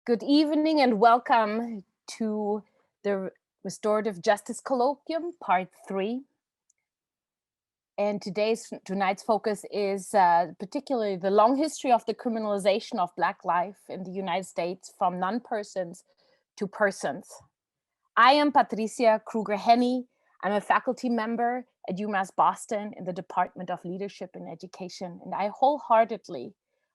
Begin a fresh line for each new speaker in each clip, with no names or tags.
Good evening and welcome to the Restorative Justice Colloquium, Part 3. And tonight's focus is particularly the long history of the criminalization of Black life in the United States from non-persons to persons. I am Patricia Krueger-Henney. I'm a faculty member at UMass Boston in the Department of Leadership and Education, and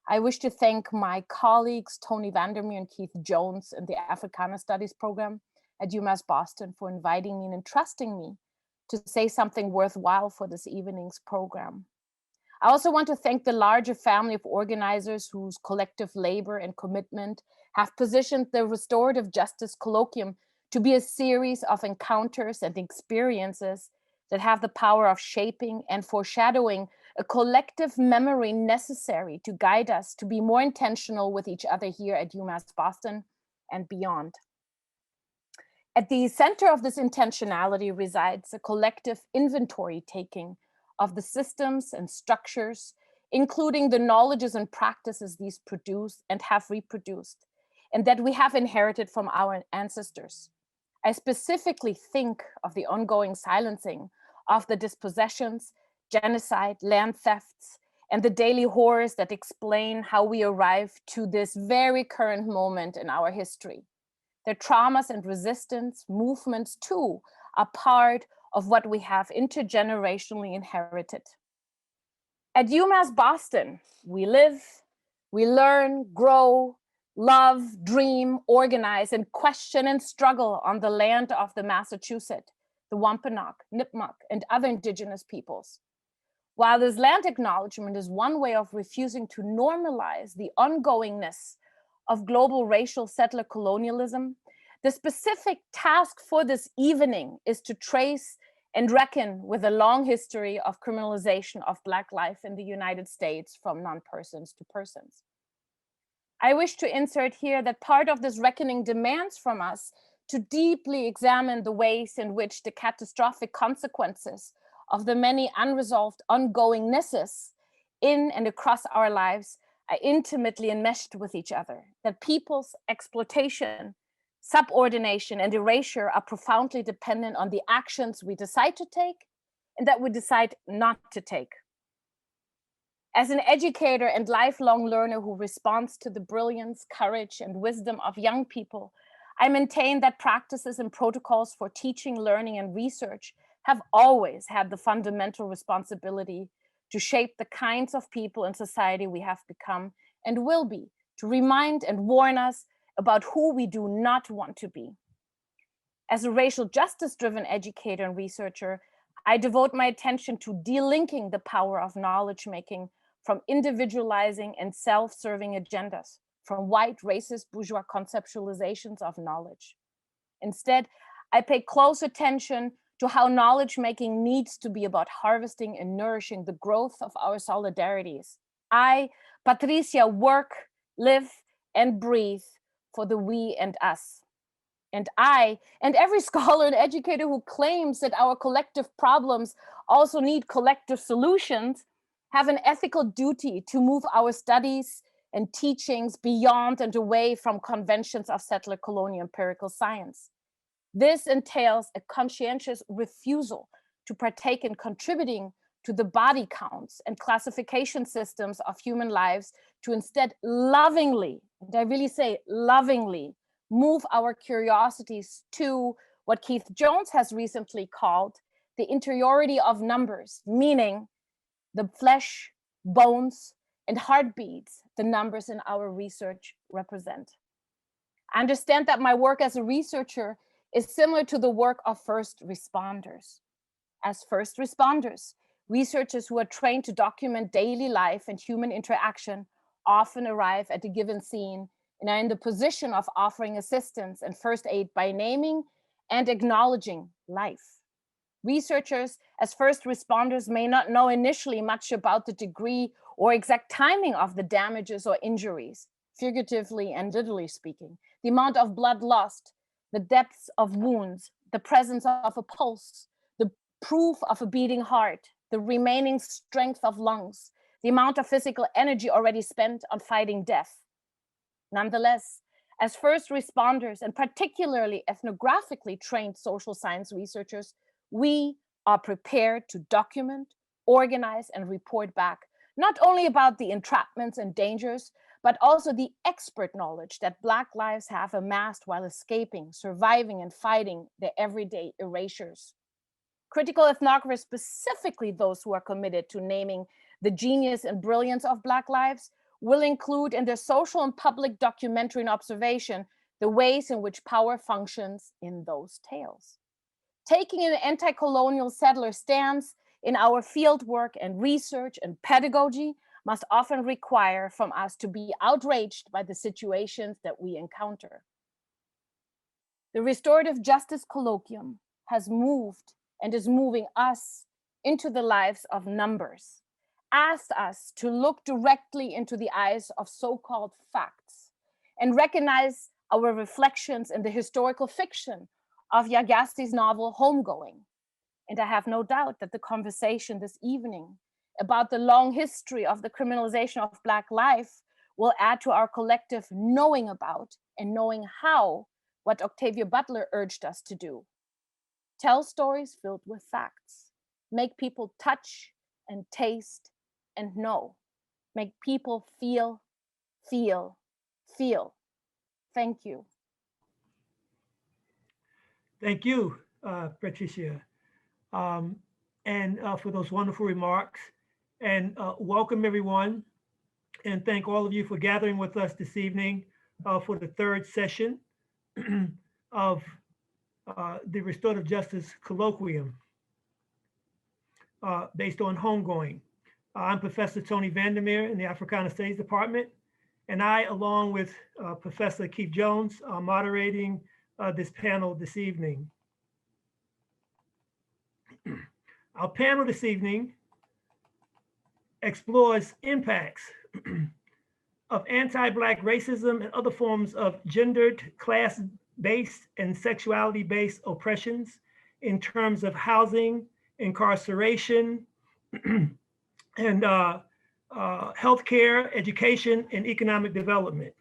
I wish to thank my colleagues, Tony Vandermeer and Keith Jones in the Africana Studies program at UMass Boston for inviting me and entrusting me to say something worthwhile for this evening's program. I also want to thank the larger family of organizers whose collective labor and commitment have positioned the Restorative Justice Colloquium to be a series of encounters and experiences that have the power of shaping and foreshadowing a collective memory necessary to guide us to be more intentional with each other here at UMass Boston and beyond. At the center of this intentionality resides a collective inventory taking of the systems and structures, including the knowledges and practices these produce and have reproduced, and that we have inherited from our ancestors. I specifically think of the ongoing silencing of the dispossessions, genocide, land thefts, and the daily horrors that explain how we arrive to this very current moment in our history. Their traumas and resistance movements too are part of what we have intergenerationally inherited. At UMass Boston, we live, we learn, grow, love, dream, organize, and question and struggle on the land of the Massachusetts, the Wampanoag, Nipmuc, and other indigenous peoples. While this land acknowledgement is one way of refusing to normalize the ongoingness of global racial settler colonialism, the specific task for this evening is to trace and reckon with a long history of criminalization of Black life in the United States from non-persons to persons. I wish to insert here that part of this reckoning demands from us to deeply examine the ways in which the catastrophic consequences of the many unresolved ongoingnesses in and across our lives are intimately enmeshed with each other, that people's exploitation, subordination, and erasure are profoundly dependent on the actions we decide to take and that we decide not to take. As an educator and lifelong learner who responds to the brilliance, courage, and wisdom of young people, I maintain that practices and protocols for teaching, learning, and research have always had the fundamental responsibility to shape the kinds of people in society we have become and will be, to remind and warn us about who we do not want to be. As a racial justice-driven educator and researcher, I devote my attention to delinking the power of knowledge making from individualizing and self-serving agendas, from white racist bourgeois conceptualizations of knowledge. Instead, I pay close attention to how knowledge making needs to be about harvesting and nourishing the growth of our solidarities. I, Patricia, work, live, and breathe for the we and us. And I, and every scholar and educator who claims that our collective problems also need collective solutions, have an ethical duty to move our studies and teachings beyond and away from conventions of settler colonial empirical science. This entails a conscientious refusal to partake in contributing to the body counts and classification systems of human lives, to instead lovingly, and I really say lovingly, move our curiosities to what Keith Jones has recently called the interiority of numbers, meaning the flesh, bones, and heartbeats the numbers in our research represent. I understand that my work as a researcher is similar to the work of first responders. As first responders, researchers who are trained to document daily life and human interaction often arrive at a given scene and are in the position of offering assistance and first aid by naming and acknowledging life. Researchers as first responders may not know initially much about the degree or exact timing of the damages or injuries, figuratively and literally speaking, the amount of blood lost, the depths of wounds, the presence of a pulse, the proof of a beating heart, the remaining strength of lungs, the amount of physical energy already spent on fighting death. Nonetheless, As first responders and particularly ethnographically trained social science researchers, we are prepared to document, organize, and report back, not only about the entrapments and dangers, but also the expert knowledge that Black lives have amassed while escaping, surviving, and fighting their everyday erasures. Critical ethnographers, specifically those who are committed to naming the genius and brilliance of Black lives, will include in their social and public documentary and observation the ways in which power functions in those tales. Taking an anti-colonial settler stance in our fieldwork and research and pedagogy must often require from us to be outraged by the situations that we encounter. The Restorative Justice Colloquium has moved and is moving us into the lives of numbers, asked us to look directly into the eyes of so-called facts and recognize our reflections in the historical fiction of Yagassi's novel Homegoing. And I have no doubt that the conversation this evening about the long history of the criminalization of Black life will add to our collective knowing about and knowing how what Octavia Butler urged us to do. Tell stories filled with facts. Make people touch and taste and know. Make people feel, feel, feel. Thank you.
Thank you, Patricia, and for those wonderful remarks. And welcome everyone. And thank all of you for gathering with us this evening for the third session of the Restorative Justice Colloquium based on homegoing. I'm Professor Tony Vandermeer in the Africana Studies Department, and I, along with Professor Keith Jones, are moderating this panel this evening. Our panel this evening explores impacts of anti-Black racism and other forms of gendered, class-based, and sexuality-based oppressions in terms of housing, incarceration, and healthcare, education, and economic development.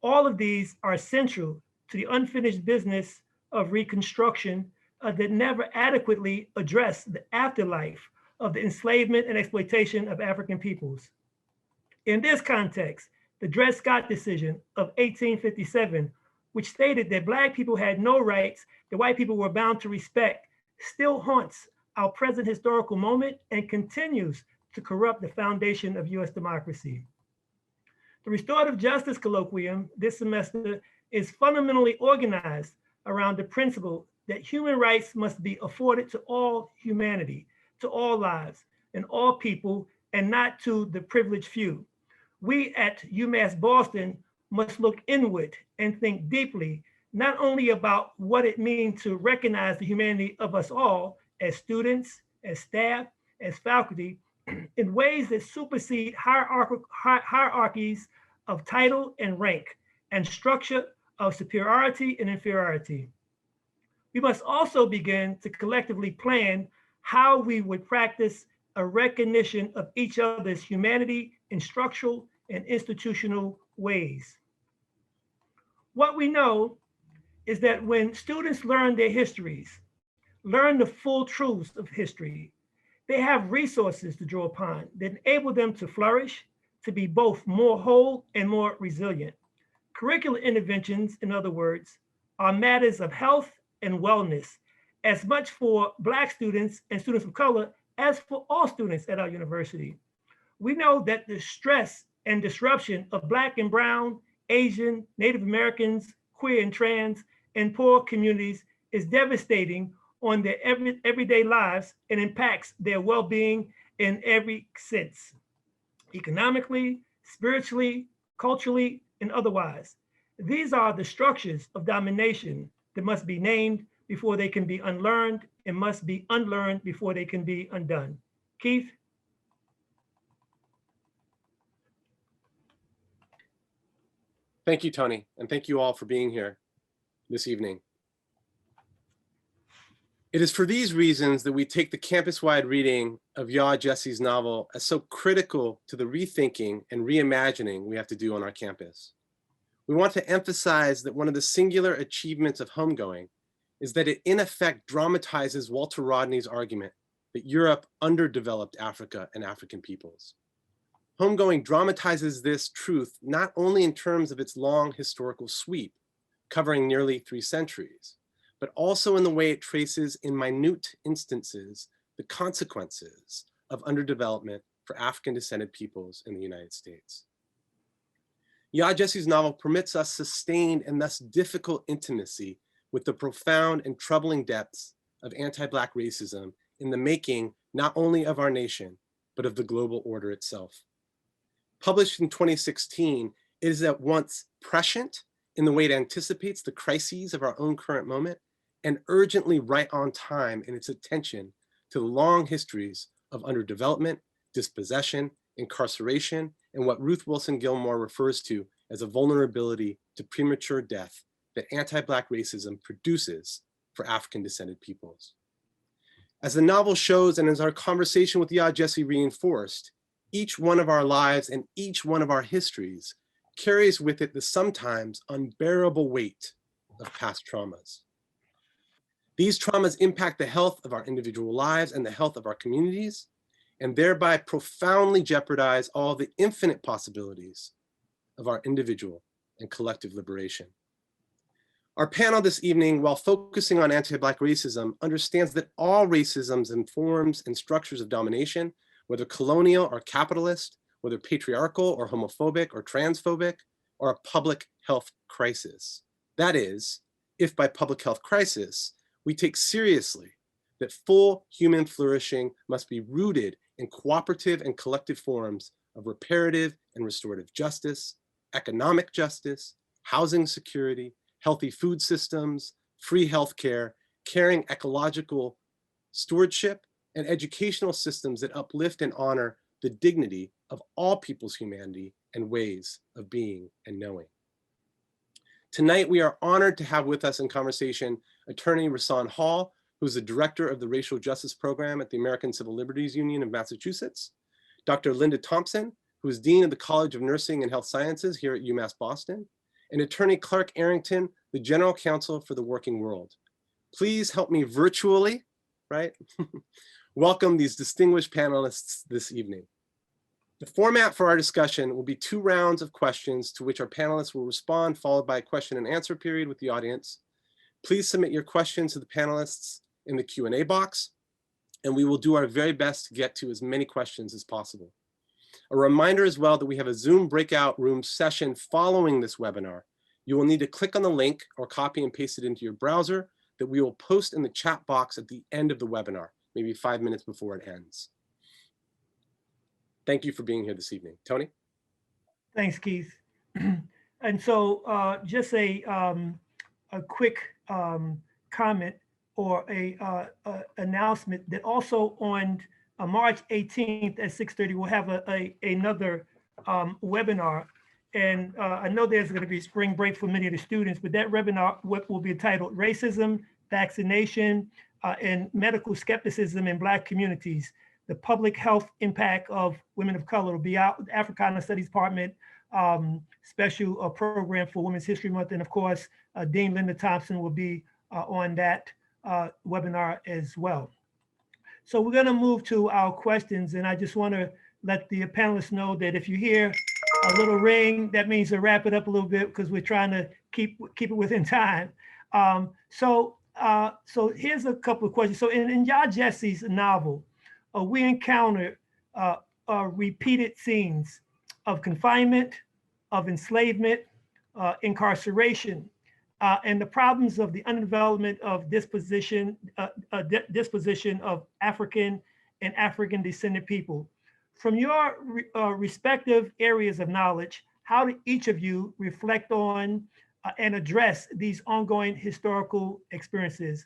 All of these are central to the unfinished business of reconstruction that never adequately address the afterlife of the enslavement and exploitation of African peoples. In this context, the Dred Scott decision of 1857, which stated that Black people had no rights that white people were bound to respect, still haunts our present historical moment and continues to corrupt the foundation of US democracy. The Restorative Justice Colloquium this semester is fundamentally organized around the principle that human rights must be afforded to all humanity, to all lives, and all people, and not to the privileged few. We at UMass Boston must look inward and think deeply, not only about what it means to recognize the humanity of us all as students, as staff, as faculty, in ways that supersede hierarchies of title and rank and structure of superiority and inferiority. We must also begin to collectively plan how we would practice a recognition of each other's humanity in structural and institutional ways. What we know is that when students learn their histories, learn the full truths of history, they have resources to draw upon that enable them to flourish, to be both more whole and more resilient. Curricular interventions, in other words, are matters of health and wellness, as much for Black students and students of color as for all students at our university. We know that the stress and disruption of Black and Brown, Asian, Native Americans, queer and trans, and poor communities is devastating on their everyday lives and impacts their well-being in every sense, economically, spiritually, culturally, and otherwise. These are the structures of domination that must be named before they can be unlearned and must be unlearned before they can be undone. Keith?
Thank you, Tony, and thank you all for being here this evening. It is for these reasons that we take the campus-wide reading of Yaa Gyasi's novel as so critical to the rethinking and reimagining we have to do on our campus. we want to emphasize that one of the singular achievements of Homegoing is that it in effect dramatizes Walter Rodney's argument that Europe underdeveloped Africa and African peoples. Homegoing dramatizes this truth not only in terms of its long historical sweep, covering nearly 3 centuries, but also in the way it traces in minute instances the consequences of underdevelopment for African descended peoples in the United States. Yaa Gyasi's novel permits us sustained and thus difficult intimacy with the profound and troubling depths of anti-Black racism in the making not only of our nation, but of the global order itself. Published in 2016, it is at once prescient in the way it anticipates the crises of our own current moment and urgently right on time in its attention to the long histories of underdevelopment, dispossession, incarceration, and what Ruth Wilson Gilmore refers to as a vulnerability to premature death that anti-Black racism produces for African descended peoples. As the novel shows, and as our conversation with Yaa Gyasi reinforced, each one of our lives and each one of our histories carries with it the sometimes unbearable weight of past traumas. These traumas impact the health of our individual lives and the health of our communities, and thereby profoundly jeopardize all the infinite possibilities of our individual and collective liberation. Our panel this evening, while focusing on anti-Black racism, understands that all racisms and forms and structures of domination, whether colonial or capitalist, whether patriarchal or homophobic or transphobic, are a public health crisis. That is, if by public health crisis, we take seriously that full human flourishing must be rooted in cooperative and collective forms of reparative and restorative justice, economic justice, housing security, healthy food systems, free healthcare, caring ecological stewardship, and educational systems that uplift and honor the dignity of all people's humanity and ways of being and knowing. Tonight, we are honored to have with us in conversation attorney Rashaan Hall, who's the director of the Racial Justice Program at the American Civil Liberties Union of Massachusetts, Dr. Linda Thompson, who is Dean of the College of Nursing and Health Sciences here at UMass Boston, and attorney Clark Arrington, the General Counsel for the Working World. Please help me virtually, right? Welcome these distinguished panelists this evening. The format for our discussion will be 2 rounds of questions to which our panelists will respond, followed by a question and answer period with the audience. Please submit your questions to the panelists in the Q&A box, and we will do our very best to get to as many questions as possible. A reminder as well that we have a Zoom breakout room session following this webinar. You will need to click on the link or copy and paste it into your browser that we will post in the chat box at the end of the webinar, maybe 5 minutes before it ends. Thank you for being here this evening. Tony?
Thanks, Keith. And so just a quick comment or a announcement that also on March 18th at 6:30, we'll have another webinar. And I know there's going to be spring break for many of the students, but that webinar will be titled Racism, Vaccination, and Medical Skepticism in Black Communities, the Public Health Impact of Women of Color. Will be out the Africana Studies Department special program for Women's History Month. And of course, Dean Linda Thompson will be on that webinar as well. So we're going to move to our questions, and I just want to let the panelists know that if you hear a little ring, that means to wrap it up a little bit because we're trying to keep it within time. So here's a couple of questions. So in Yaa Gyasi's novel, we encounter repeated scenes of confinement, of enslavement, incarceration, and the problems of the underdevelopment of disposition of African and African descended people. From your respective areas of knowledge, how do each of you reflect on and address these ongoing historical experiences?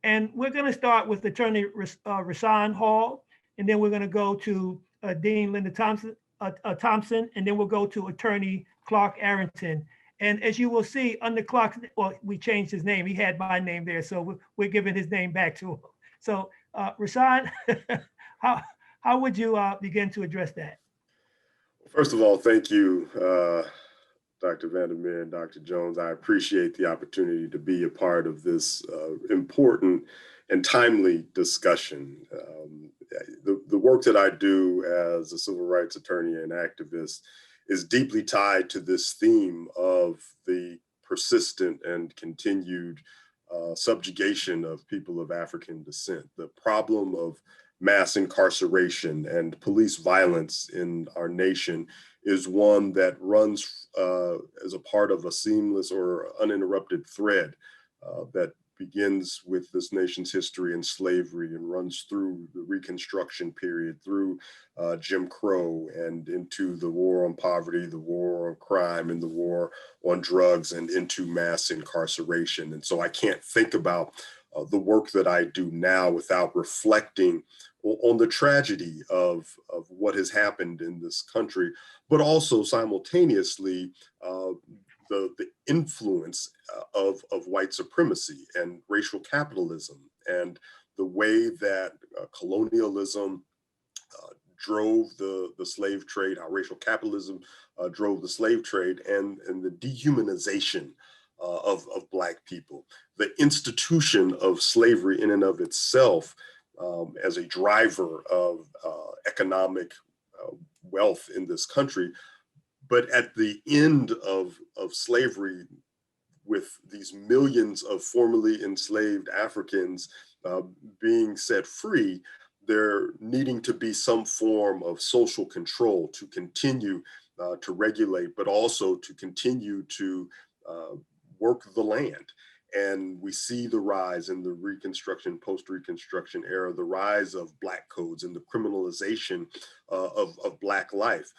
And we're going to start with attorney Rashaan Hall, and then we're going to go to Dean Linda Thompson, and then we'll go to attorney Clark Arrington. And as you will see, under Clark, well, we changed his name. He had my name there, so we're giving his name back to him. So Rashaan, how would you begin to address that?
First of all, thank you, Dr. Vandermeer and Dr. Jones. I appreciate the opportunity to be a part of this important and timely discussion. The work that I do as a civil rights attorney and activist is deeply tied to this theme of the persistent and continued subjugation of people of African descent. The problem of mass incarceration and police violence in our nation is one that runs as a part of a seamless or uninterrupted thread that begins with this nation's history in slavery and runs through the Reconstruction period, through Jim Crow, and into the war on poverty, the war on crime, and the war on drugs, and into mass incarceration. And so I can't think about the work that I do now without reflecting on the tragedy of what has happened in this country, but also simultaneously the influence of white supremacy and racial capitalism, and the way that colonialism drove the slave trade, how racial capitalism drove the slave trade, and the dehumanization of Black people. The institution of slavery in and of itself as a driver of economic wealth in this country. But at the end of slavery, with these millions of formerly enslaved Africans being set free, there needing to be some form of social control to continue to regulate, but also to continue to work the land. And we see the rise in the Reconstruction, post-Reconstruction era, the rise of Black codes and the criminalization of Black life.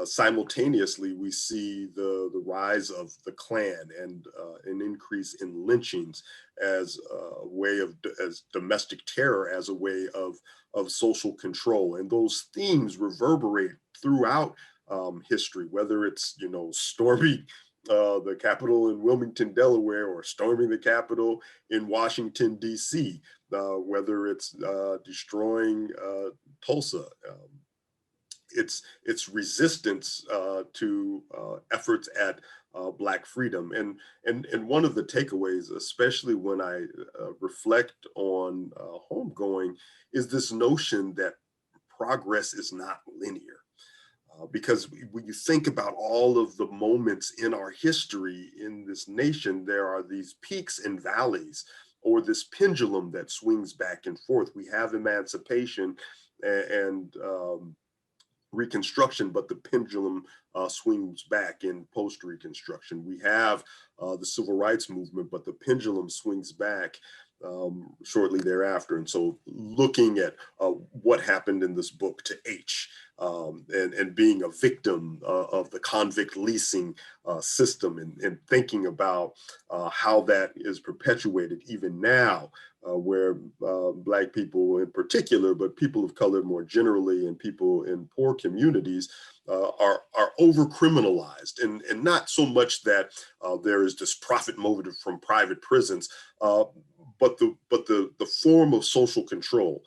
Simultaneously, we see the rise of the Klan and an increase in lynchings as a way of, as domestic terror, as a way of social control. And those themes reverberate throughout history, whether it's, storming the Capitol in Wilmington, Delaware, or storming the Capitol in Washington, D.C., whether it's destroying Tulsa. It's resistance to efforts at Black freedom. And one of the takeaways, especially when I reflect on homegoing, is this notion that progress is not linear. Because when you think about all of the moments in our history in this nation, there are these peaks and valleys, or this pendulum that swings back and forth. We have emancipation and Reconstruction, but the pendulum swings back in post-Reconstruction. We have the Civil Rights Movement, but the pendulum swings back shortly thereafter. And so looking at what happened in this book to H, and being a victim of the convict leasing system, and thinking about how that is perpetuated even now, where Black people in particular, but people of color more generally, and people in poor communities are over-criminalized, and not so much that there is this profit motive from private prisons, but the form of social control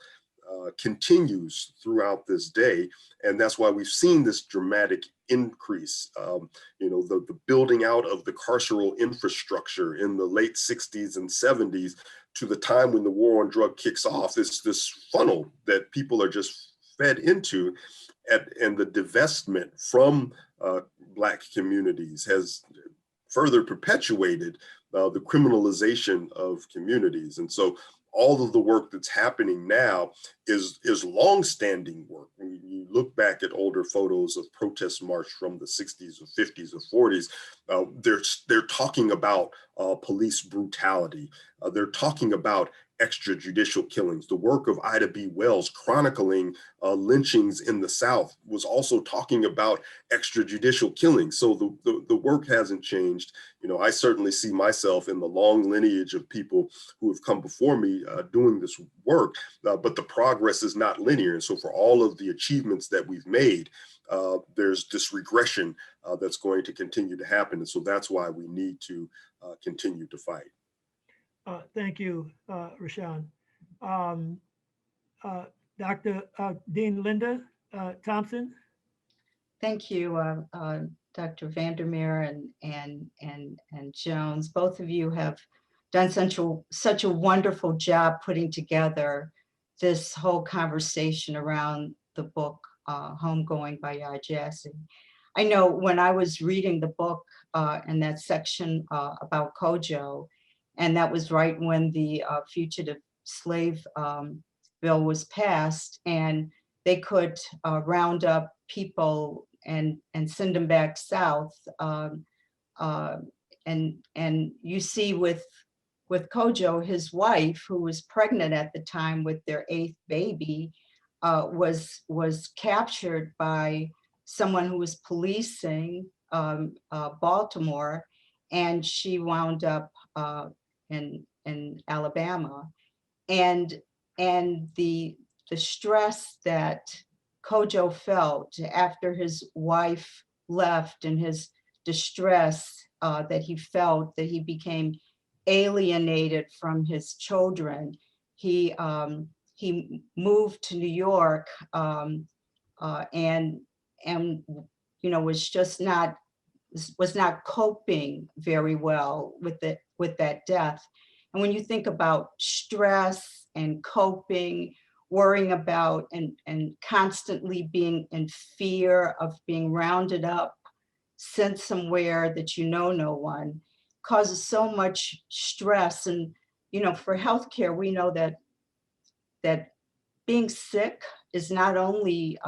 continues throughout this day. And that's why we've seen this dramatic increase. The building out of the carceral infrastructure in the late 60s and 70s to the time when the war on drug kicks off, this funnel that people are just fed into, and the divestment from Black communities has further perpetuated the criminalization of communities. And so all of the work that's happening now is longstanding work. When you look back at older photos of protest march from the 60s or 50s or 40s, they're talking about police brutality. They're talking about extrajudicial killings. The work of Ida B. Wells chronicling lynchings in the South was also talking about extrajudicial killings. So the work hasn't changed. I certainly see myself in the long lineage of people who have come before me doing this work, but the progress is not linear. And so for all of the achievements that we've made, there's this regression that's going to continue to happen. And so that's why we need to continue to fight.
Thank you, Rashaan. Dr. Dean Linda Thompson.
Thank you, Dr. Vandermeer and Jones. Both of you have done such a wonderful job putting together this whole conversation around the book Homegoing by Jassy. I know when I was reading the book in that section about Kojo, and that was right when the Fugitive Slave Bill was passed, and they could round up people and send them back south. And you see with Kojo, his wife, who was pregnant at the time with their 8th baby, was captured by someone who was policing Baltimore, and she wound up in Alabama. And the stress that Kojo felt after his wife left, and his distress that he felt, that he became alienated from his children. He moved to New York and was not coping very well with that death. And when you think about stress and coping, worrying about and constantly being in fear of being rounded up, sent somewhere that you know no one, causes so much stress. And for healthcare, we know that being sick is not only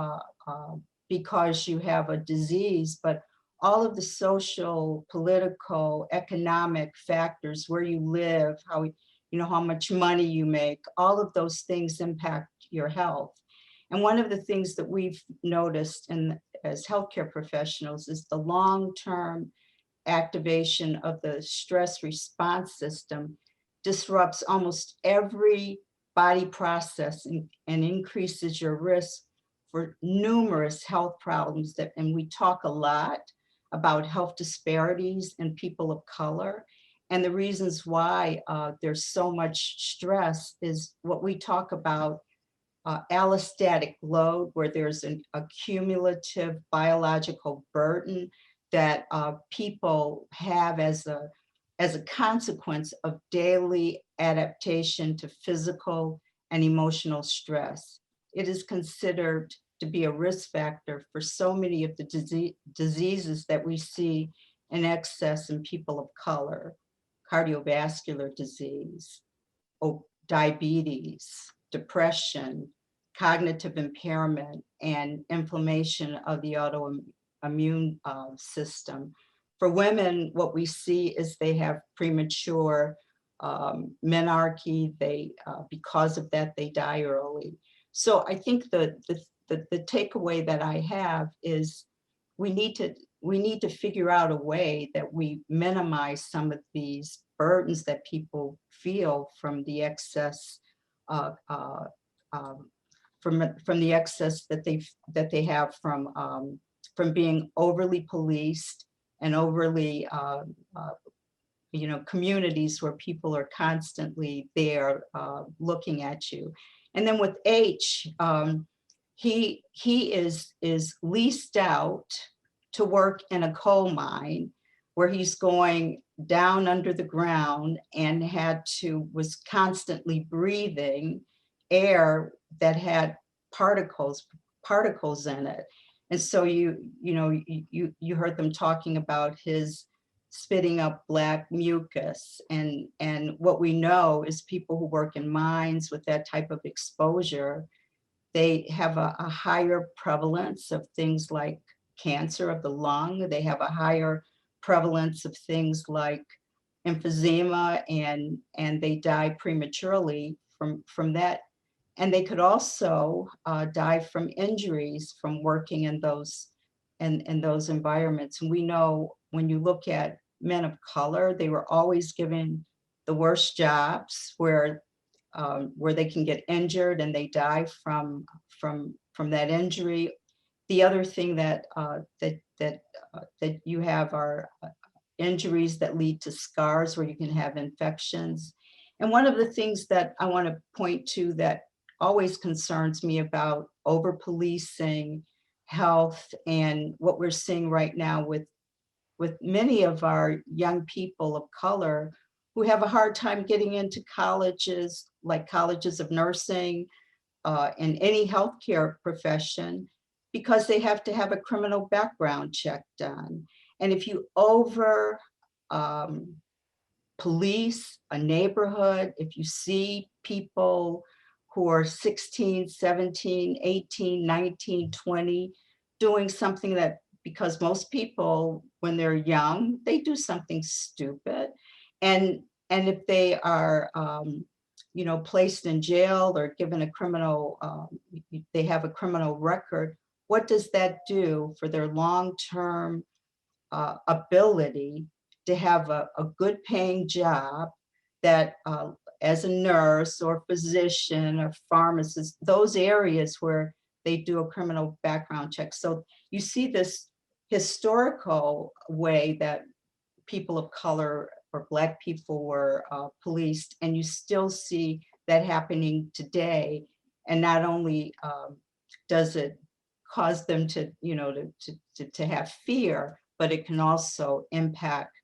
because you have a disease, but all of the social, political, economic factors, where you live, how much money you make, all of those things impact your health. And one of the things that we've noticed as healthcare professionals is the long-term activation of the stress response system disrupts almost every body process and increases your risk for numerous health problems and we talk a lot about health disparities in people of color. And the reasons why there's so much stress is what we talk about, allostatic load, where there's a cumulative biological burden that people have as a consequence of daily adaptation to physical and emotional stress. It is considered to be a risk factor for so many of the diseases that we see in excess in people of color: cardiovascular disease, diabetes, depression, cognitive impairment, and inflammation of the autoimmune system. For women, what we see is they have premature menarche. Because of that, they die early. So I think the takeaway that I have is we need to figure out a way that we minimize some of these burdens that people feel from the excess from the excess that they have from being overly policed and overly communities where people are constantly there looking at you. And then with H, he is leased out to work in a coal mine where he's going down under the ground and was constantly breathing air that had particles in it. And so you heard them talking about his spitting up black mucus. And what we know is people who work in mines with that type of exposure, they have a higher prevalence of things like cancer of the lung. They have a higher prevalence of things like emphysema, and they die prematurely from that. And they could also die from injuries from working in those environments. And we know when you look at men of color, they were always given the worst jobs where they can get injured and they die from that injury. The other thing that you have are injuries that lead to scars where you can have infections. And one of the things that I want to point to that always concerns me about over-policing health and what we're seeing right now with with many of our young people of color who have a hard time getting into colleges, like colleges of nursing, in any healthcare profession, because they have to have a criminal background check done. And if you over police a neighborhood, if you see people who are 16, 17, 18, 19, 20, doing something that, because most people, when they're young, they do something stupid. And if they are, you know, placed in jail or given a criminal, they have a criminal record, what does that do for their long-term ability to have a good paying job that as a nurse or physician or pharmacist, those areas where they do a criminal background check. So you see this historical way that people of color or Black people were policed, and you still see that happening today. And not only does it cause them to, you know, to have fear, but it can also impact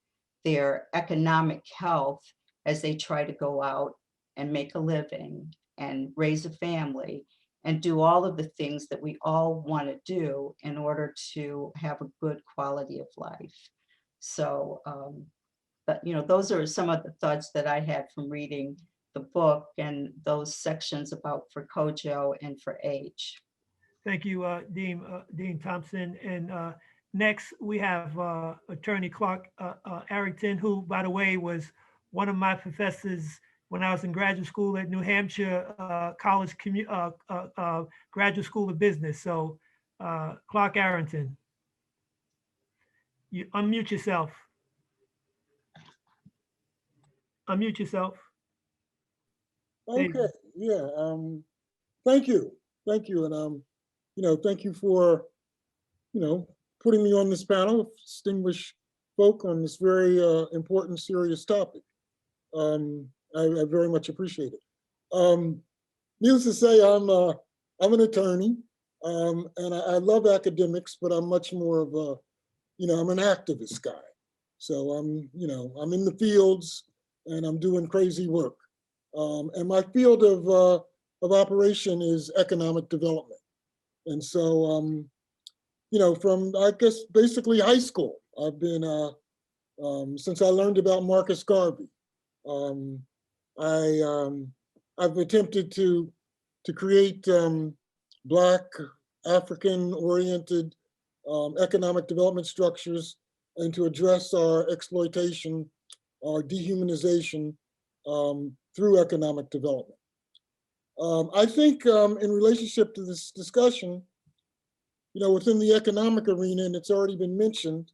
their economic health as they try to go out and make a living and raise a family and do all of the things that we all want to do in order to have a good quality of life. So, but, you know, those are some of the thoughts that I had from reading the book and those sections about for Kojo and for H.
Thank you, Dean Thompson. And next, we have Attorney Clark Arrington, who, by the way, was one of my professors when I was in graduate school at New Hampshire College Graduate School of Business. So, Clark Arrington, you unmute yourself. Unmute yourself.
Okay, yeah, thank you, and you know, thank you for, you know, putting me on this panel of distinguished folk on this very important, serious topic. I very much appreciate it. Needless to say, I'm an attorney, and I love academics, but I'm much more of a, you know, I'm an activist guy. So I'm, you know, I'm in the fields and I'm doing crazy work. And my field of operation is economic development. And so, you know, from, I guess, basically high school, I've been, since I learned about Marcus Garvey, I've attempted to create Black, African-oriented economic development structures and to address our exploitation, our dehumanization through economic development. I think in relationship to this discussion, you know, within the economic arena, and it's already been mentioned,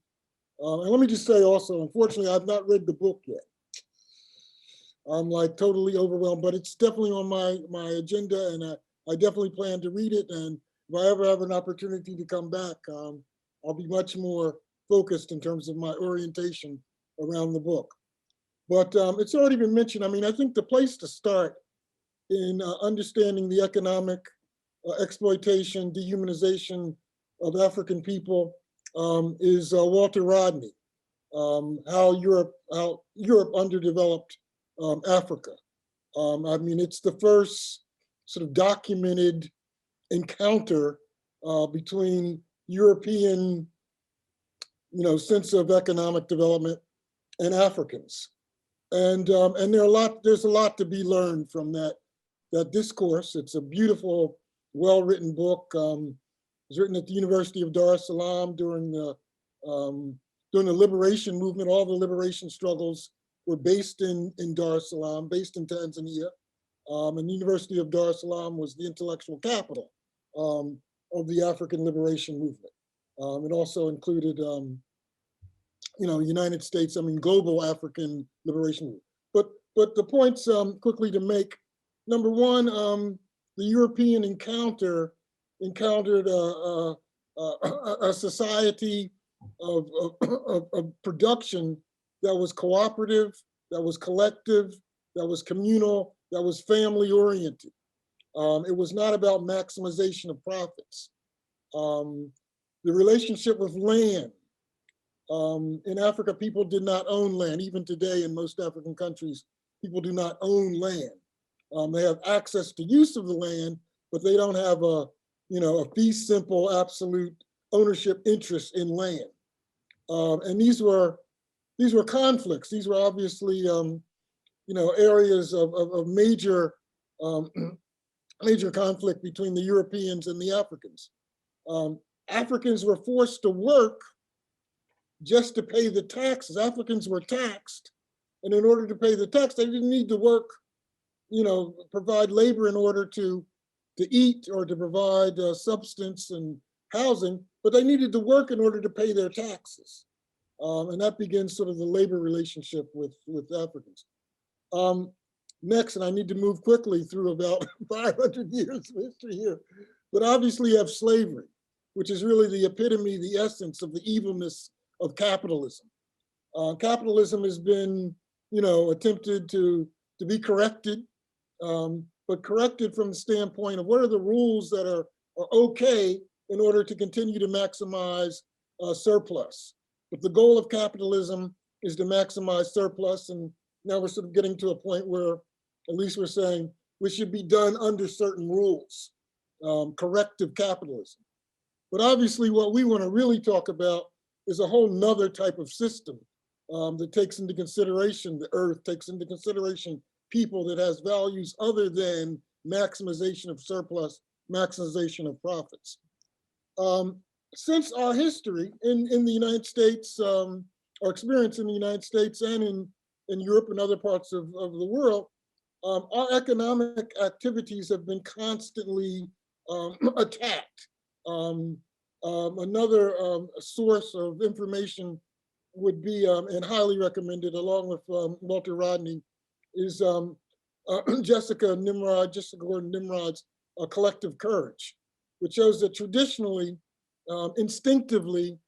and let me just say also, unfortunately, I've not read the book yet. I'm like totally overwhelmed, but it's definitely on my agenda, and I definitely plan to read it. And if I ever have an opportunity to come back, I'll be much more focused in terms of my orientation around the book. But it's already been mentioned. I mean, I think the place to start in understanding the economic exploitation, dehumanization of African people is Walter Rodney, how Europe underdeveloped Africa. I mean, it's the first sort of documented encounter between European, you know, sense of economic development and Africans. And there's a lot to be learned from that discourse. It's a beautiful, well-written book. It was written at the University of Dar es Salaam during the liberation movement. All the liberation struggles were based in Dar es Salaam, based in Tanzania. And the University of Dar es Salaam was the intellectual capital of the African liberation movement. It also included, you know, United States, I mean, global African liberation movement. But the points quickly to make, number one, the European encountered a society of production that was cooperative, that was collective, that was communal, that was family oriented. It was not about maximization of profits. The relationship with land In Africa, people did not own land. Even today in most African countries, people do not own land. They have access to use of the land, but they don't have a fee simple absolute ownership interest in land. And these were conflicts. These were obviously areas of major major conflict between the Europeans and the Africans. Africans were forced to work just to pay the taxes. Africans were taxed, and in order to pay the tax, they didn't need to work, provide labor in order to eat or to provide substance and housing, but they needed to work in order to pay their taxes. And that begins sort of the labor relationship with Africans. Next, and I need to move quickly through about 500 years of history here, but obviously you have slavery, which is really the epitome, the essence of the evilness of capitalism. Capitalism has been, attempted to be corrected, but corrected from the standpoint of what are the rules that are okay in order to continue to maximize surplus. But the goal of capitalism is to maximize surplus, and now we're sort of getting to a point where at least we're saying we should be done under certain rules, corrective capitalism. But obviously what we want to really talk about is a whole nother type of system that takes into consideration the earth, takes into consideration people, that has values other than maximization of surplus, maximization of profits. Since our history in the United States, our experience in the United States and in Europe and other parts of the world, our economic activities have been constantly attacked. Another source of information would be, and highly recommended along with Walter Rodney, is Jessica Gordon Nimrod's Collective Courage, which shows that traditionally, instinctively,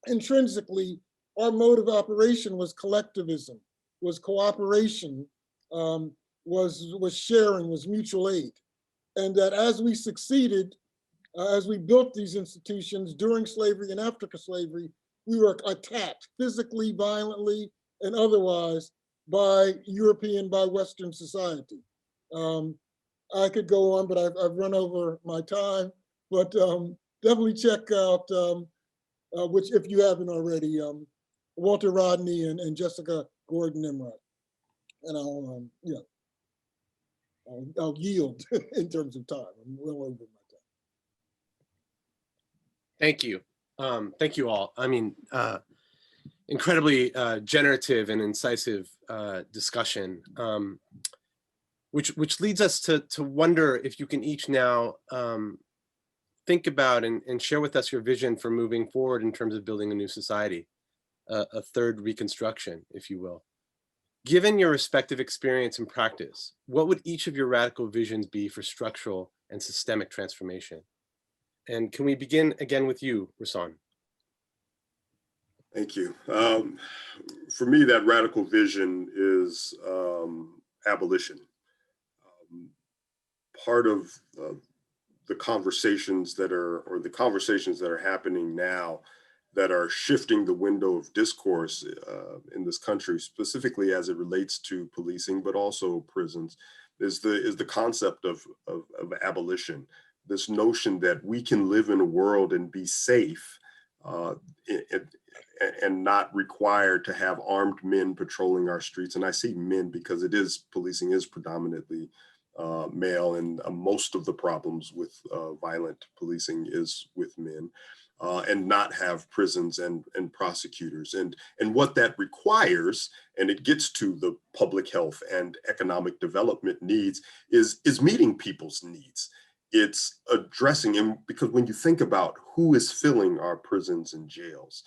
intrinsically, our mode of operation was collectivism, was cooperation, was sharing, was mutual aid. And that as we succeeded, as we built these institutions during slavery and after slavery, we were attacked physically, violently, and otherwise by Western society. I could go on, but I've run over my time, but definitely check out, which if you haven't already, Walter Rodney and Jessica Gordon Nimrod. And I'll yield in terms of time. I'm well over my time.
Thank you. Thank you all. I mean, incredibly generative and incisive discussion, which leads us to wonder if you can each now think about and share with us your vision for moving forward in terms of building a new society, a third reconstruction, if you will. Given your respective experience and practice, what would each of your radical visions be for structural and systemic transformation? And can we begin again with you, Rashaan?
Thank you. For me, that radical vision is abolition. Part of the conversations that are happening now that are shifting the window of discourse in this country, specifically as it relates to policing, but also prisons, is the concept of abolition. This notion that we can live in a world and be safe and not required to have armed men patrolling our streets. And I say men because policing is predominantly male, and most of the problems with violent policing is with men. And not have prisons and prosecutors. And what that requires, and it gets to the public health and economic development needs, is meeting people's needs. It's addressing them, because when you think about who is filling our prisons and jails,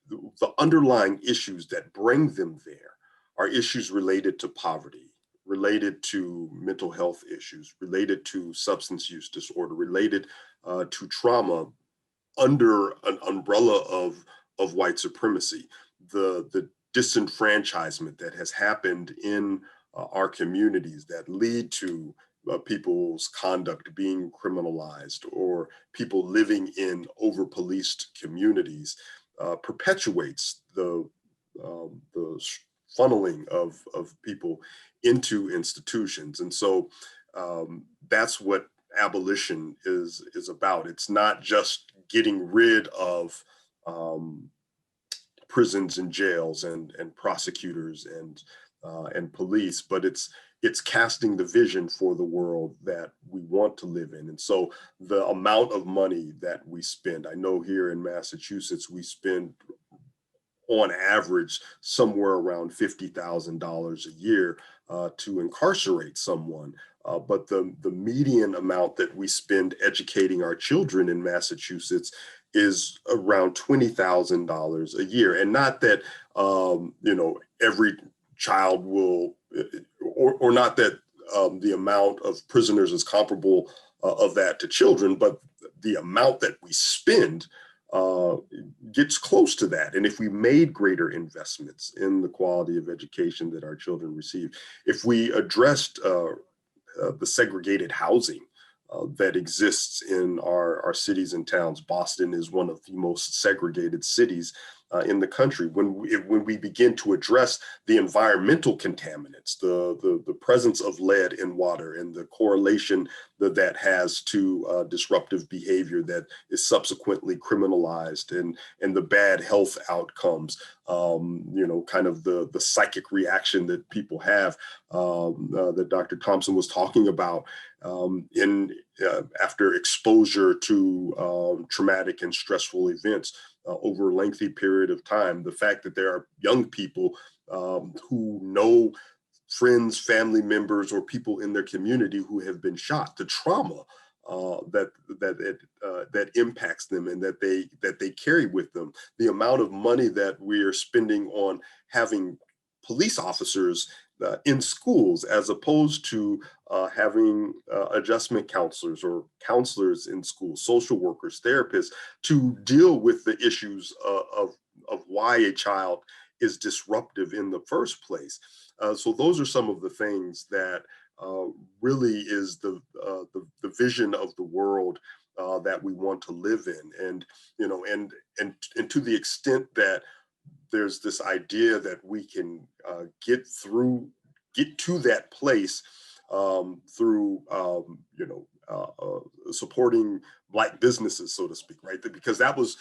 the underlying issues that bring them there are issues related to poverty, related to mental health issues, related to substance use disorder, related to trauma, under an umbrella of white supremacy, the disenfranchisement that has happened in our communities that lead to people's conduct being criminalized, or people living in over-policed communities, perpetuates the funneling of people into institutions. And so that's what abolition is about. It's not just getting rid of prisons and jails and prosecutors and police, but it's casting the vision for the world that we want to live in. And so the amount of money that we spend, I know here in Massachusetts, we spend on average somewhere around $50,000 a year to incarcerate someone. But the median amount that we spend educating our children in Massachusetts is around $20,000 a year. And not that, every child will, or not that the amount of prisoners is comparable of that to children, but the amount that we spend gets close to that. And if we made greater investments in the quality of education that our children receive, if we addressed the segregated housing that exists in our cities and towns. Boston is one of the most segregated cities in the country. When we begin to address the environmental contaminants, the presence of lead in water and the correlation that has to disruptive behavior that is subsequently criminalized, and the bad health outcomes, kind of the psychic reaction that people have that Dr. Thompson was talking about after exposure to traumatic and stressful events over a lengthy period of time. The fact that there are young people who know friends, family members, or people in their community who have been shot, the trauma that impacts them and that they carry with them, the amount of money that we are spending on having police officers in schools, as opposed to having adjustment counselors or counselors in schools, social workers, therapists, to deal with the issues of why a child is disruptive in the first place. So those are some of the things that really is the vision of the world that we want to live in. And to the extent that there's this idea that we can get to that place through supporting Black businesses, so to speak, right? Because that was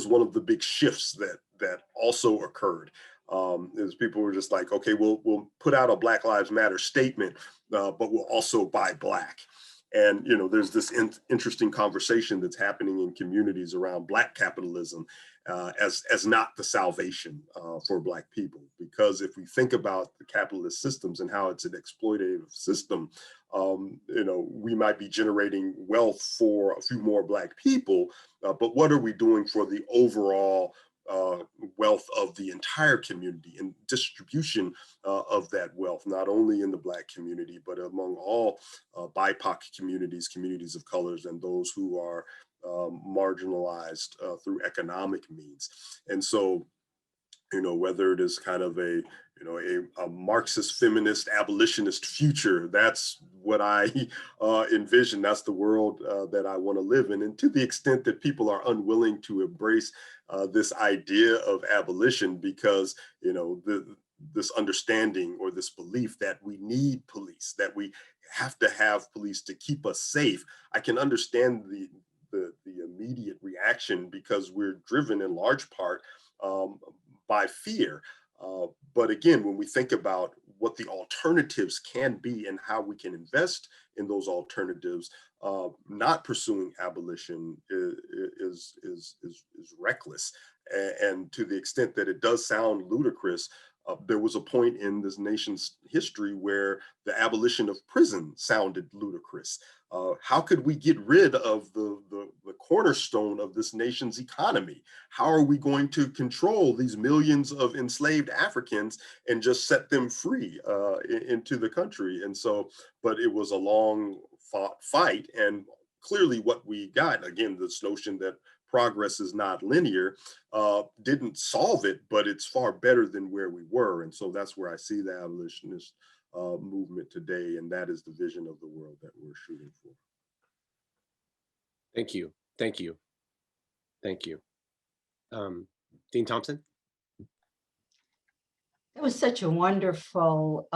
one of the big shifts that also occurred. Is people were just like, okay, we'll put out a Black Lives Matter statement, but we'll also buy Black. And there's this interesting conversation that's happening in communities around Black capitalism as not the salvation for Black people. Because if we think about the capitalist systems and how it's an exploitative system, we might be generating wealth for a few more Black people, but what are we doing for the overall wealth of the entire community and distribution of that wealth, not only in the Black community, but among all BIPOC communities of colors, and those who are marginalized through economic means. And so, whether it is kind of a Marxist, feminist, abolitionist future, that's what I envision. That's the world that I want to live in. And to the extent that people are unwilling to embrace this idea of abolition, because this understanding or this belief that we need police, that we have to have police to keep us safe, I can understand the immediate reaction, because we're driven in large part by fear. But again, when we think about what the alternatives can be and how we can invest in those alternatives, not pursuing abolition is reckless. And to the extent that it does sound ludicrous, there was a point in this nation's history where the abolition of prison sounded ludicrous. How could we get rid of the cornerstone of this nation's economy? How are we going to control these millions of enslaved Africans and just set them free into the country? And so, but it was a long fought fight. And clearly what we got, again, this notion that progress is not linear, didn't solve it, but it's far better than where we were. And so that's where I see the abolitionist movement today. And that is the vision of the world that we're shooting for.
Thank you. Thank you. Thank you. Dean Thompson?
It was such a wonderful,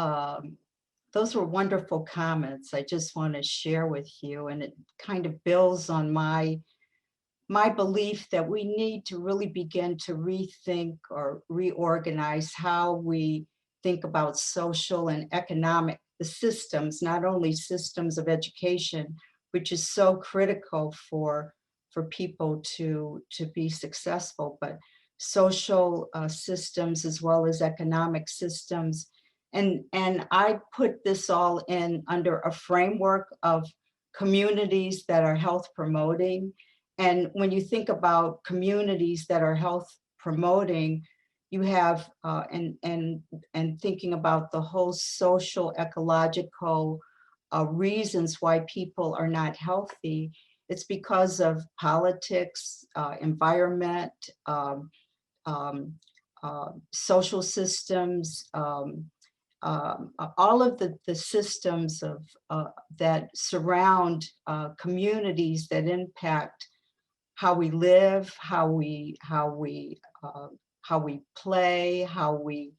those were wonderful comments I just want to share with you. And it kind of builds on my belief that we need to really begin to rethink or reorganize how we think about social and economic, the systems, not only systems of education, which is so critical for people to be successful, but social systems as well as economic systems. And I put this all in under a framework of communities that are health promoting. And when you think about communities that are health promoting, you have, and thinking about the whole social, ecological reasons why people are not healthy, it's because of politics, environment, social systems, all of the systems of that surround communities that impact how we live, how we play, how we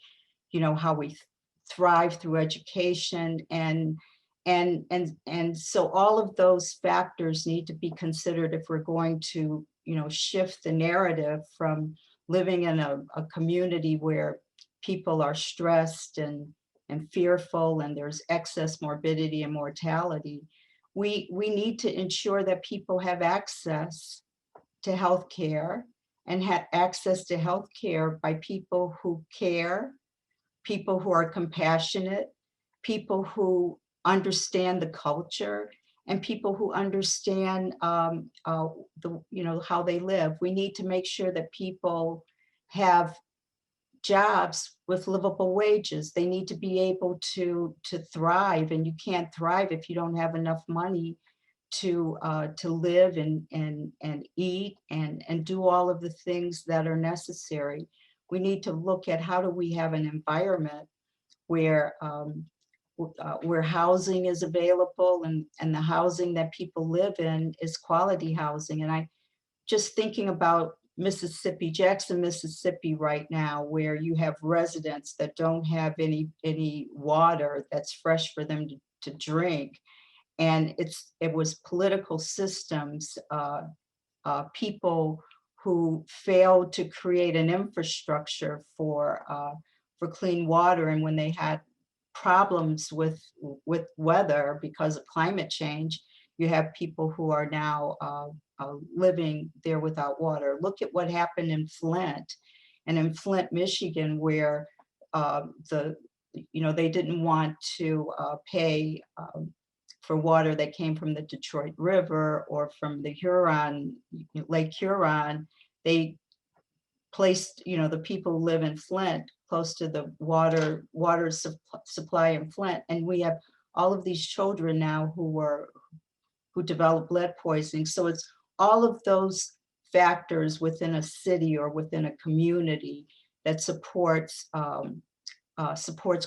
thrive through education, and so all of those factors need to be considered if we're going to shift the narrative from living in a community where people are stressed and fearful and there's excess morbidity and mortality. We need to ensure that people have access to health care, and have access to health care by people who care, people who are compassionate, people who understand the culture, and people who understand how they live. We need to make sure that people have jobs with livable wages. They need to be able to thrive, and you can't thrive if you don't have enough money to live and eat and do all of the things that are necessary. We need to look at how do we have an environment where housing is available, and the housing that people live in is quality housing. And I just thinking about Mississippi, Jackson, Mississippi right now, where you have residents that don't have any water that's fresh for them to drink. And it was political systems, people who failed to create an infrastructure for clean water. And when they had problems with weather because of climate change, you have people who are now living there without water. Look at what happened in Flint, and in Flint, Michigan, where they didn't want to pay for water that came from the Detroit River or from the Huron, Lake Huron. They placed, the people who live in Flint close to the water supply in Flint. And we have all of these children now who develop lead poisoning. So it's all of those factors within a city or within a community that supports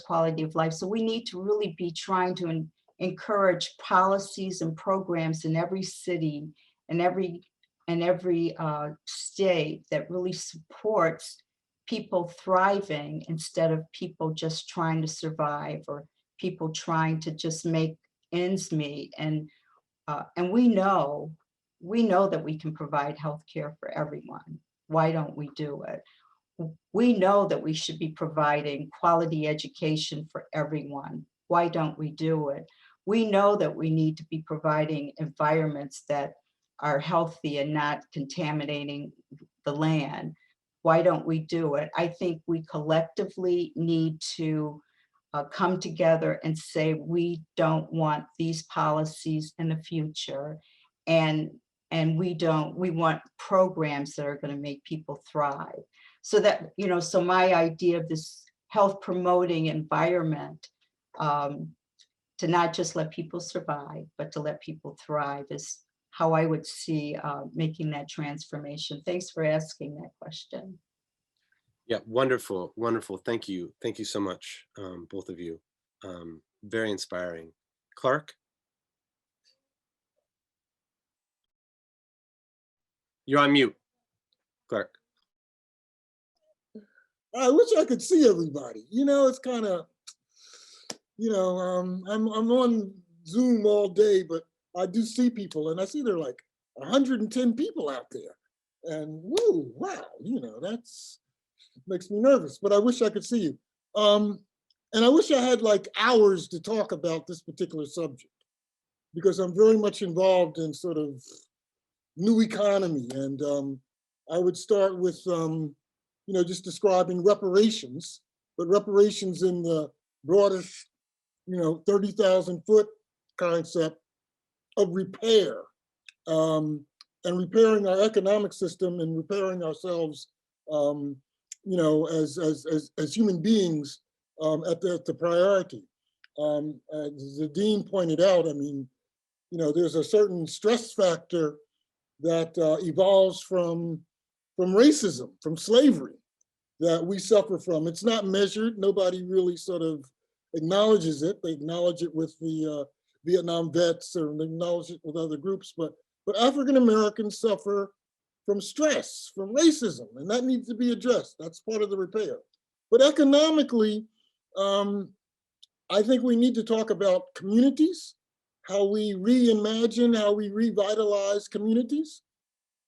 quality of life. So we need to really be trying to encourage policies and programs in every city and every state that really supports people thriving instead of people just trying to survive or people trying to just make ends meet. And we know that we can provide health care for everyone. Why don't we do it? We know that we should be providing quality education for everyone. Why don't we do it? We know that we need to be providing environments that are healthy and not contaminating the land. Why don't we do it? I think we collectively need to come together and say, we don't want these policies in the future. And we want programs that are going to make people thrive. So that, so my idea of this health promoting environment, to not just let people survive, but to let people thrive is how I would see making that transformation. Thanks for asking that question.
Yeah, wonderful, wonderful. Thank you. Thank you so much, both of you. Very inspiring. Clark? You're on mute, Clark.
I wish I could see everybody. You know, it's kind of, I'm on Zoom all day, but I do see people, and I see there are like 110 people out there. And whoa, wow, that's makes me nervous, but I wish I could see you. And I wish I had like hours to talk about this particular subject, because I'm very much involved in sort of new economy. And I would start with, just describing reparations, but reparations in the broadest, 30,000 foot concept of repair, and repairing our economic system and repairing ourselves, as human beings at the priority. As the dean pointed out, I mean, there's a certain stress factor that evolves from racism, from slavery, that we suffer from. It's not measured. Nobody really sort of acknowledges it. They acknowledge it with the Vietnam vets, or they acknowledge it with other groups, but African Americans suffer from stress, from racism, and that needs to be addressed. That's part of the repair. But economically, I think we need to talk about communities, how we reimagine, how we revitalize communities.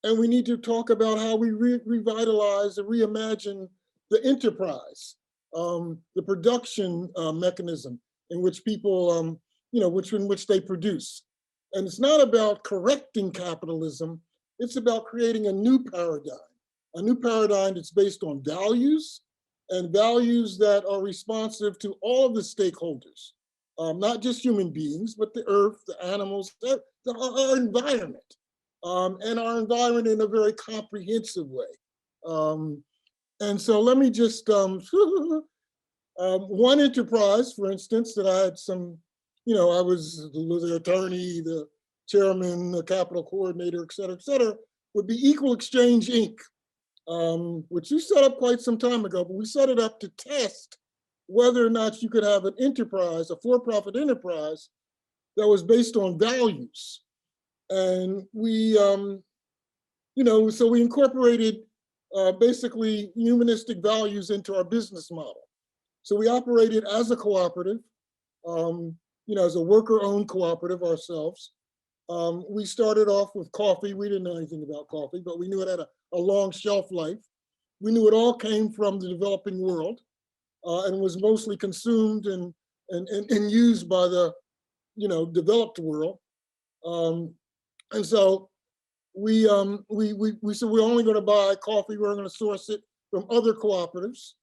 And we need to talk about how we revitalize and reimagine the enterprise, the production mechanism in which people, in which they produce. And it's not about correcting capitalism, it's about creating a new paradigm that's based on values, and values that are responsive to all of the stakeholders, not just human beings, but the earth, the animals, our environment, and our environment in a very comprehensive way. And so let me just, one enterprise, for instance, that I had some, I was the attorney, the chairman, the capital coordinator, et cetera, would be Equal Exchange, Inc., which we set up quite some time ago, but we set it up to test whether or not you could have an enterprise, a for-profit enterprise, that was based on values. And we, so we incorporated basically humanistic values into our business model. So we operated as a cooperative, as a worker-owned cooperative ourselves. We started off with coffee. We didn't know anything about coffee, but we knew it had a long shelf life. We knew it all came from the developing world, and was mostly consumed and used by the, developed world. And so we said we're only going to buy coffee. We're going to source it from other cooperatives,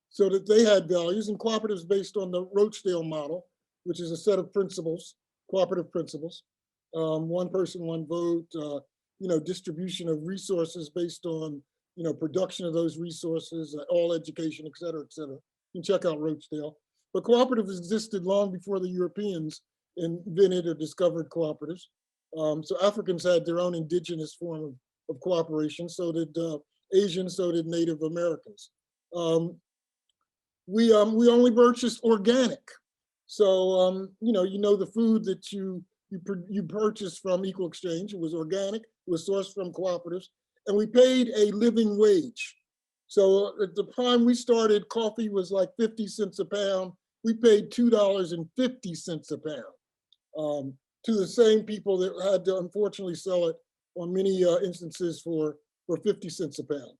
so that they had values. And cooperatives based on the Rochdale model, which is a set of principles, cooperative principles. One person, one vote, distribution of resources based on, production of those resources, all education, et cetera, et cetera. You can check out Rochdale. But cooperatives existed long before the Europeans invented or discovered cooperatives. So Africans had their own indigenous form of cooperation. So did Asians, so did Native Americans. We only purchased organic. So, the food that you purchased from Equal Exchange, it was organic, it was sourced from cooperatives, and we paid a living wage. So at the time we started, coffee was like 50 cents a pound. We paid $2.50 a pound to the same people that had to unfortunately sell it on many instances for 50 cents a pound.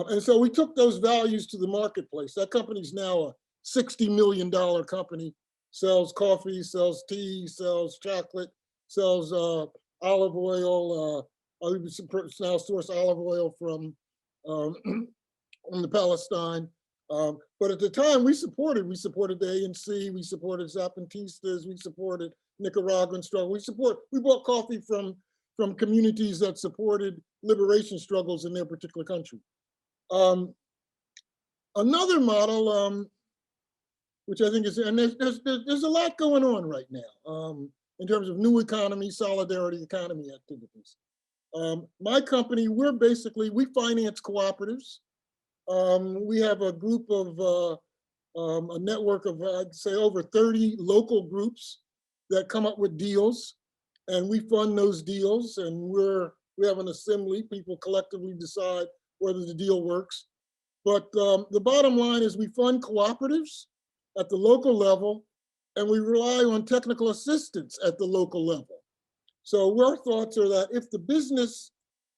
And so we took those values to the marketplace. That company's now a $60 million company, sells coffee, sells tea, sells chocolate, sells olive oil. I now source olive oil from the Palestine. But at the time we supported the ANC, we supported Zapatistas, we supported Nicaraguan struggle. We bought coffee from communities that supported liberation struggles in their particular country. Another model, which I think is, and there's a lot going on right now in terms of new economy, solidarity economy activities. My company, we finance cooperatives. We have a group of, a network of, I'd say over 30 local groups that come up with deals, and we fund those deals, and we have an assembly. People collectively decide whether the deal works. But the bottom line is we fund cooperatives at the local level, and we rely on technical assistance at the local level. So our thoughts are that if the business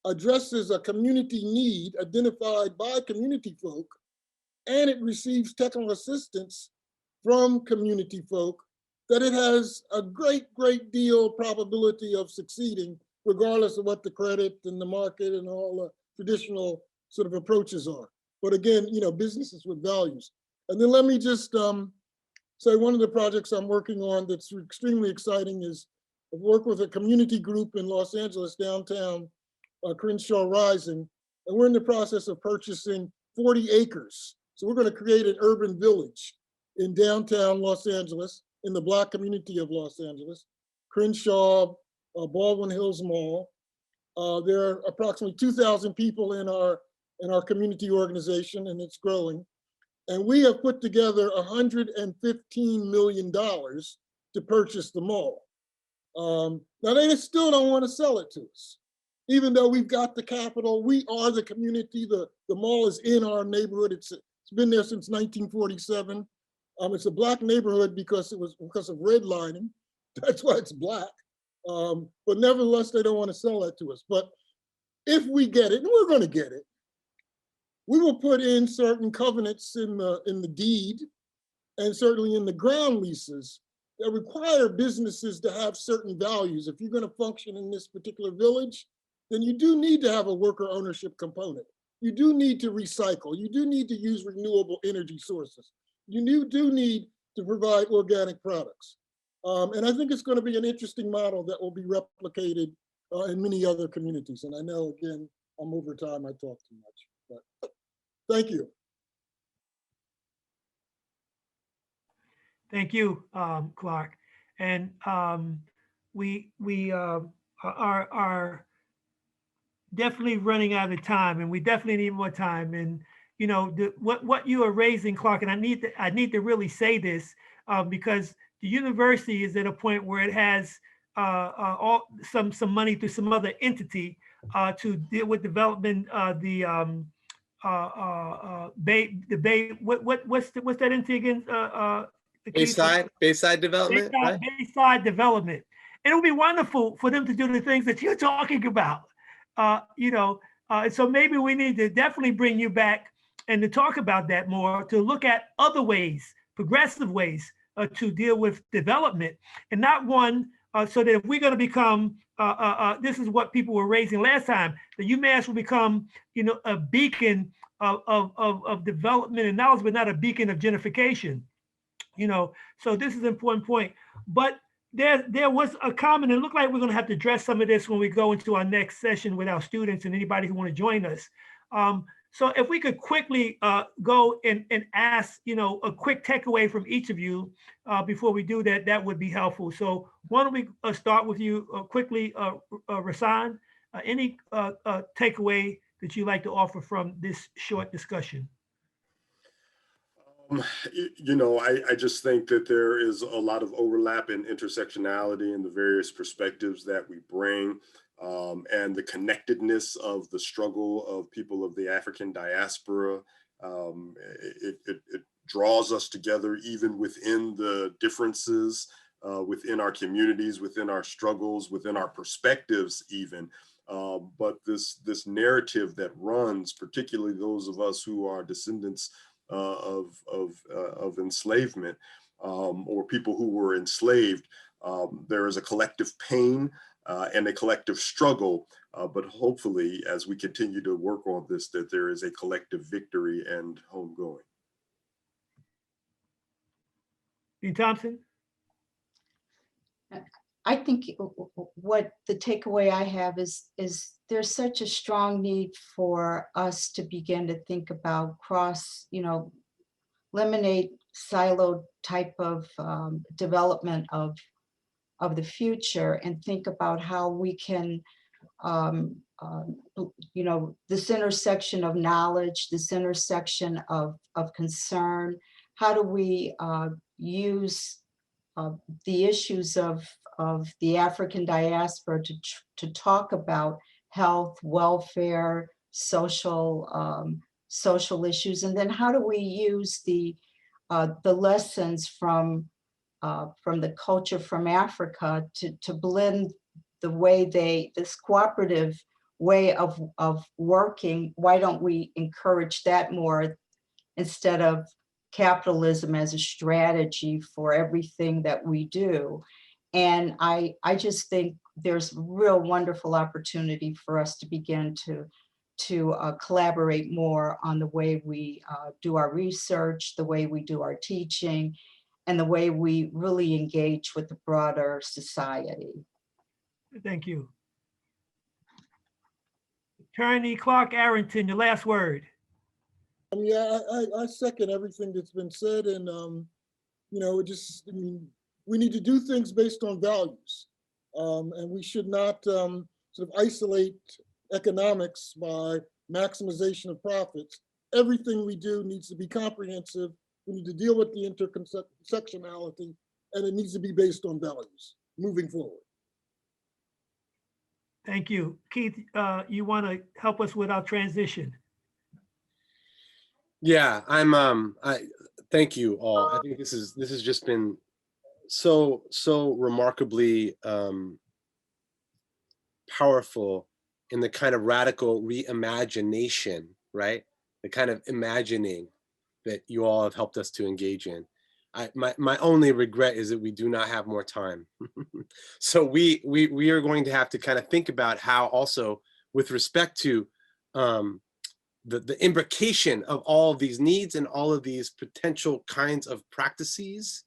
addresses a community need identified by community folk, and it receives technical assistance from community folk, that it has a great deal probability of succeeding, regardless of what the credit and the market and all the traditional sort of approaches are. But again, businesses with values. And then let me just say one of the projects I'm working on that's extremely exciting is I work with a community group in Los Angeles, downtown, Crenshaw Rising, and we're in the process of purchasing 40 acres. So we're going to create an urban village in downtown Los Angeles, in the Black community of Los Angeles, Crenshaw, Baldwin Hills Mall. There are approximately 2,000 people in our community organization, and it's growing. And we have put together $115 million to purchase the mall. Now they still don't want to sell it to us. Even though we've got the capital, we are the community. The mall is in our neighborhood. It's been there since 1947. It's a Black neighborhood because of redlining. That's why it's Black. But nevertheless, they don't want to sell that to us. But if we get it, and we're going to get it, we will put in certain covenants in the deed and certainly in the ground leases that require businesses to have certain values. If you're going to function in this particular village, then you do need to have a worker ownership component. You do need to recycle. You do need to use renewable energy sources. You do need to provide organic products. And I think it's going to be an interesting model that will be replicated in many other communities. And I know, again, I'm over time, I talk too much, but thank you.
Thank you, Clark. And we are definitely running out of time, and we definitely need more time. And what you are raising, Clark, and I need to really say this because the university is at a point where it has some money through some other entity to deal with development. The Bay. What's that entity again?
Bayside development, right?
Bayside development. And it would be wonderful for them to do the things that you're talking about. So maybe we need to definitely bring you back and to talk about that more, to look at other ways, progressive ways to deal with development, and not one so that if we're going to become, this is what people were raising last time, the UMass will become, a beacon of development and knowledge, but not a beacon of gentrification. So this is an important point. But there was a comment, and it looked like we're going to have to address some of this when we go into our next session with our students and anybody who want to join us. So if we could quickly go and ask, a quick takeaway from each of you before we do that, that would be helpful. So why don't we start with you quickly, Rashaan, any takeaway that you'd like to offer from this short discussion?
I just think that there is a lot of overlap and intersectionality in the various perspectives that we bring, and the connectedness of the struggle of people of the African diaspora. It draws us together even within the differences, within our communities, within our struggles, within our perspectives even. But this narrative that runs, particularly those of us who are descendants of enslavement, or people who were enslaved, there is a collective pain and a collective struggle, but hopefully as we continue to work on this, that there is a collective victory and homegoing.
Thompson?
I think what the takeaway I have is there's such a strong need for us to begin to think about eliminate siloed type of development of the future, and think about how we can, this intersection of knowledge, this intersection of concern, how do we use the issues of the African diaspora to talk about health, welfare, social social issues? And then how do we use the lessons from the culture from Africa to blend the way this cooperative way of working? Why don't we encourage that more instead of capitalism as a strategy for everything that we do? And I just think there's real wonderful opportunity for us to begin to collaborate more on the way we do our research, the way we do our teaching, and the way we really engage with the broader society.
Thank you. Attorney Clark Arrington, your last word.
Yeah, I second everything that's been said, and we need to do things based on values, and we should not sort of isolate economics by maximization of profits. Everything we do needs to be comprehensive. We need to deal with the intersectionality, and it needs to be based on values moving forward.
Thank you. Keith, you want to help us with our transition?
Yeah, thank you all. I think this has just been so remarkably powerful in the kind of radical reimagination, right? The kind of imagining that you all have helped us to engage in. My only regret is that we do not have more time. So we are going to have to kind of think about how also, with respect to the imbrication of all of these needs and all of these potential kinds of practices,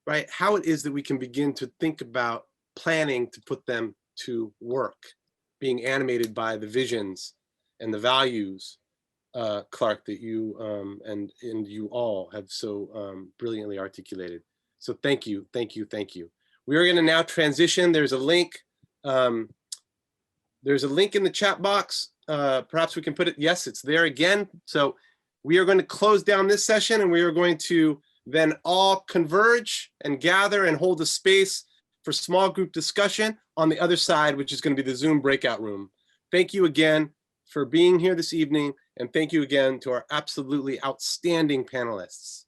right? How it is that we can begin to think about planning to put them to work, being animated by the visions and the values, Clark, that you and you all have so brilliantly articulated. So thank you, thank you, thank you. We are going to now transition. There's a link. There's a link in the chat box. Perhaps we can put it. Yes, it's there again. So we are going to close down this session, and we are going to then all converge and gather and hold a space for small group discussion on the other side, which is going to be the Zoom breakout room. Thank you again for being here this evening. And thank you again to our absolutely outstanding panelists.